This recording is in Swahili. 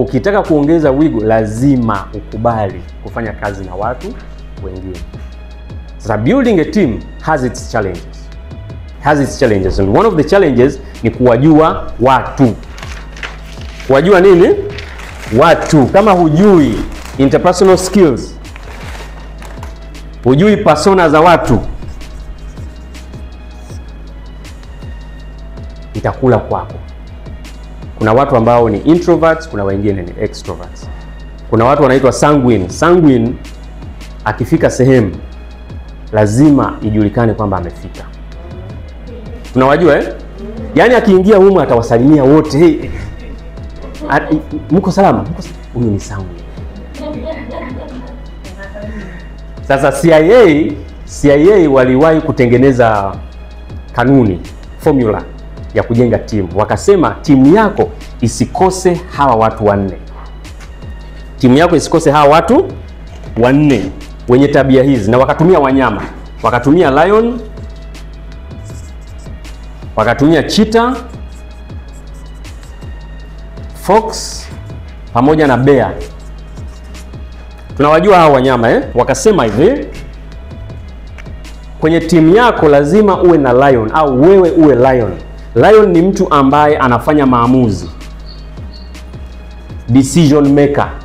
ukitaka kuongeza wigo lazima ukubali kufanya kazi na watu wengine. Sasa building a team has its challenges. And one of the challenges ni kuwajua watu. Kuwajua nini? Watu. Kama hujui interpersonal skills, hujui persona za watu, itakula kwako. Kuna watu ambao ni introverts, kuna wengine ni extroverts. Kuna watu wanaitwa sanguine. Sanguine akifika sehemu lazima ijulikane kwamba amefika. Unawajua Yaani akiingia humu atawasalimia wote. Hey, mko salama? Huyu ni sanguine. Sasa CIA waliwahi kutengeneza kanuni, formula ya kujenga timu. Wakasema timu yako isikose hawa watu wanne. Timu yako isikose hawa watu wanne wenye tabia hizi, na wakatumia wanyama. Wakatumia lion, wakatumia cheetah, fox pamoja na bear. Tunawajua hawa wanyama Wakasema hivi, kwenye timu yako lazima uwe na lion au wewe uwe lion. Lion ni mtu ambaye anafanya maamuzi, decision maker.